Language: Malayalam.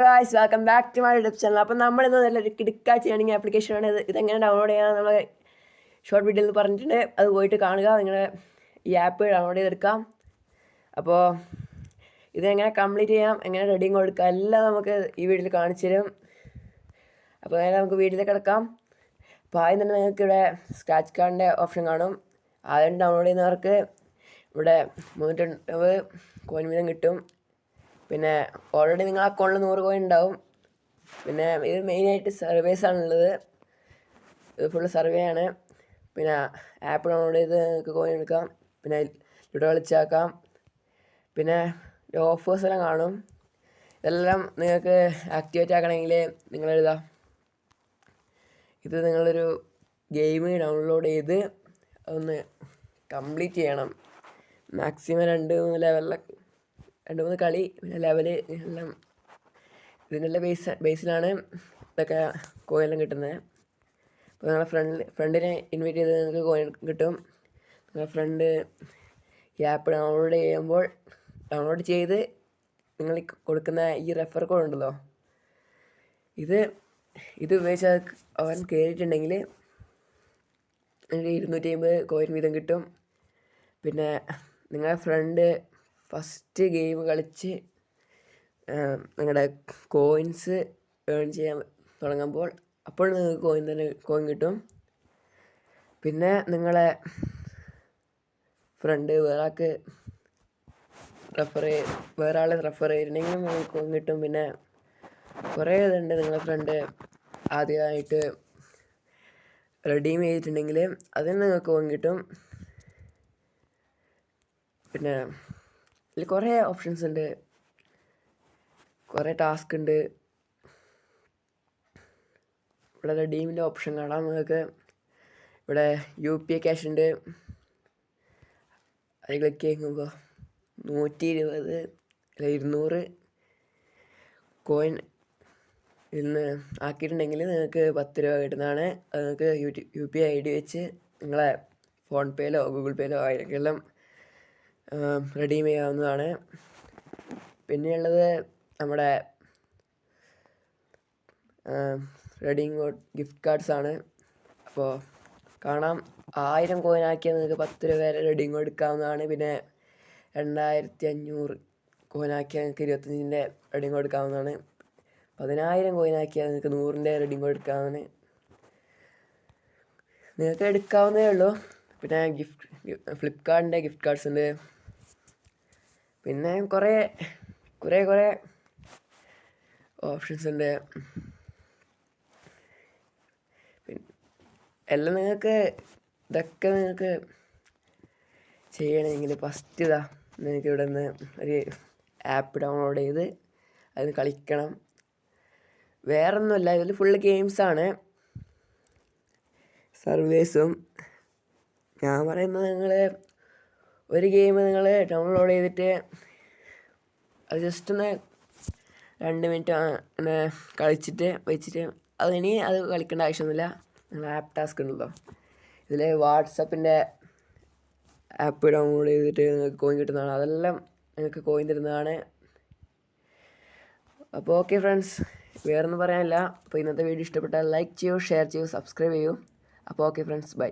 Guys welcome back to my YouTube channel. അപ്പോൾ നമ്മളിന്ന് നല്ലൊരു കിടക്കാച്ചി ഏണിംഗ് ആപ്ലിക്കേഷനാണ് ഇതെങ്ങനെ ഡൗൺലോഡ് ചെയ്യാൻ നമ്മൾ ഷോർട്ട് വീഡിയോയിൽ പറഞ്ഞിട്ടുണ്ട്. അത് പോയിട്ട് കാണുക. നിങ്ങൾ ഈ ആപ്പ് ഡൗൺലോഡ് ചെയ്തെടുക്കാം. അപ്പോൾ ഇതെങ്ങനെ കംപ്ലീറ്റ് ചെയ്യാം, എങ്ങനെ റെഡിങ് കൊടുക്കാം എല്ലാം നമുക്ക് ഈ വീഡിയോയിൽ കാണിച്ചു തരും. അപ്പോൾ നേരെ നമുക്ക് വീഡിയോയിലേക്ക് കിടക്കാം. അപ്പോൾ ആദ്യം തന്നെ നിങ്ങൾക്ക് ഇവിടെ സ്ക്രാച്ച് കാർഡിൻ്റെ ഓപ്ഷൻ കാണും. ആദ്യം ഡൗൺലോഡ് ചെയ്യുന്നവർക്ക് ഇവിടെ 390 കോയിൻ വീതം കിട്ടും. പിന്നെ ഓൾറെഡി നിങ്ങളുടെ അക്കൗണ്ടിൽ 100 കോയിൻ ഉണ്ടാവും. പിന്നെ ഇത് മെയിനായിട്ട് സർവേസാണുള്ളത്. ഇത് ഫുള്ള് സർവേ ആണ്. പിന്നെ ആപ്പ് ഡൗൺലോഡ് ചെയ്ത് നിങ്ങൾക്ക് കോയിൻ എടുക്കാം. പിന്നെ ഇവിടെ കളിച്ചാക്കാം. പിന്നെ ഓഫേഴ്സ് എല്ലാം കാണും. ഇതെല്ലാം നിങ്ങൾക്ക് ആക്ടിവേറ്റ് ആക്കണമെങ്കിൽ നിങ്ങളെഴുതാം. ഇത് നിങ്ങളൊരു ഗെയിം ഡൗൺലോഡ് ചെയ്ത് ഒന്ന് കംപ്ലീറ്റ് ചെയ്യണം. മാക്സിമം 2-3 കളി, പിന്നെ ലെവല് എല്ലാം ഇതിനുള്ള ബേസിലാണ് ഇതൊക്കെ കോയിനെല്ലാം കിട്ടുന്നത്. അപ്പോൾ നിങ്ങളെ ഫ്രണ്ടിനെ ഇൻവൈറ്റ് ചെയ്ത് നിങ്ങൾക്ക് കോയിൻ കിട്ടും. നിങ്ങളുടെ ഫ്രണ്ട് ഈ ആപ്പ് ഡൗൺലോഡ് ചെയ്ത് നിങ്ങൾ കൊടുക്കുന്ന ഈ റെഫർ കോഡ് ഉണ്ടല്ലോ, ഇത് ഉപയോഗിച്ച് അവൻ കയറിയിട്ടുണ്ടെങ്കിൽ നിങ്ങൾക്ക് 250 കോയിൻ വീതം കിട്ടും. പിന്നെ നിങ്ങളുടെ ഫ്രണ്ട് ഫസ്റ്റ് ഗെയിം കളിച്ച് നിങ്ങളുടെ കോയിൻസ് ഏൺ ചെയ്യാൻ തുടങ്ങുമ്പോൾ അപ്പോൾ നിങ്ങൾക്ക് കോയിൻ കിട്ടും. പിന്നെ നിങ്ങളെ ഫ്രണ്ട് വേറെ ആളെ റെഫർ ചെയ്തിട്ടുണ്ടെങ്കിൽ നിങ്ങൾക്ക് കോയിൻ കിട്ടും. പിന്നെ കുറേ ഇതുണ്ട്. നിങ്ങളെ ഫ്രണ്ട് ആദ്യമായിട്ട് റെഡീം ചെയ്തിട്ടുണ്ടെങ്കിൽ അതിന് നിങ്ങൾക്ക് കോയിൻ കിട്ടും. പിന്നെ ഇതിൽ കുറേ ഓപ്ഷൻസ് ഉണ്ട്, കുറേ ടാസ്ക് ഉണ്ട്. ഇവിടെ റെഡീമിൻ്റെ ഓപ്ഷൻ കാണാം നിങ്ങൾക്ക്. ഇവിടെ UPI ക്യാഷ് ഉണ്ട്. അത് ക്ലിക്ക് ചെയ്യുമ്പോൾ 120 അല്ല 200 കോയിൻ ഇന്ന് ആക്കിയിട്ടുണ്ടെങ്കിൽ നിങ്ങൾക്ക് 10 രൂപ കിട്ടുന്നതാണ്. അത് നിങ്ങൾക്ക് UPI ID വെച്ച് നിങ്ങളെ ഫോൺ പേയിലോ ഗൂഗിൾ പേയിലോ ആയിരിക്കെല്ലാം റെഡീം ചെയ്യാവുന്നതാണ്. പിന്നെയുള്ളത് നമ്മുടെ റെഡീം ഗിഫ്റ്റ് കാർഡ്സാണ്. അപ്പോൾ കാണാം, 1000 കോയിൻ ആക്കിയാൽ നിങ്ങൾക്ക് 10 രൂപ വരെ റെഡീം എടുക്കാവുന്നതാണ്. പിന്നെ 2500 കോയിൻ ആക്കിയാൽ നിങ്ങൾക്ക് 25ൻ്റെ റെഡീം എടുക്കാവുന്നതാണ്. 10,000 കോയിൻ ആക്കിയാൽ നിങ്ങൾക്ക് 100ൻ്റെ റെഡീം എടുക്കാവുന്നതാണ്. നിങ്ങൾക്ക് എടുക്കാവുന്നതേ ഉള്ളൂ. പിന്നെ ഫ്ലിപ്കാർട്ടിൻ്റെ ഗിഫ്റ്റ് കാർഡ്സ് ഉണ്ട്. പിന്നെ കുറേ ഓപ്ഷൻസ് ഉണ്ട്. എല്ലാം ഇതൊക്കെ നിങ്ങൾക്ക് ചെയ്യണമെങ്കിൽ ഫസ്റ്റ് നിങ്ങൾക്ക് ഇവിടെ നിന്ന് ഒരു ആപ്പ് ഡൗൺലോഡ് ചെയ്ത് അത് കളിക്കണം. വേറൊന്നുമല്ല, ഇതിൽ ഫുള്ള് ഗെയിംസാണ്, സർവേസും. ഞാൻ പറയുന്നത് നിങ്ങൾ ഒരു ഗെയിം നിങ്ങൾ ഡൗൺലോഡ് ചെയ്തിട്ട് അത് ജസ്റ്റ് ഒന്ന് 2 മിനിറ്റ് അങ്ങനെ കളിച്ചിട്ട് വെച്ചിട്ട് അത് കളിക്കേണ്ട ആവശ്യമൊന്നുമില്ല. നിങ്ങൾ ആപ്പ് ടാസ്ക് ഉണ്ടല്ലോ, ഇതിൽ വാട്സപ്പിൻ്റെ ആപ്പ് ഡൗൺലോഡ് ചെയ്തിട്ട് നിങ്ങൾക്ക് കോയിൻ കിട്ടുന്നതാണ്. അതെല്ലാം നിങ്ങൾക്ക് കോയിൻ തരുന്നതാണ്. അപ്പോൾ ഓക്കെ ഫ്രണ്ട്സ്, വേറൊന്നും പറയാനില്ല. അപ്പോൾ ഇന്നത്തെ വീഡിയോ ഇഷ്ടപ്പെട്ടാൽ ലൈക്ക് ചെയ്യൂ, ഷെയർ ചെയ്യൂ, സബ്സ്ക്രൈബ് ചെയ്യൂ. അപ്പോൾ ഓക്കെ ഫ്രണ്ട്സ്, ബൈ.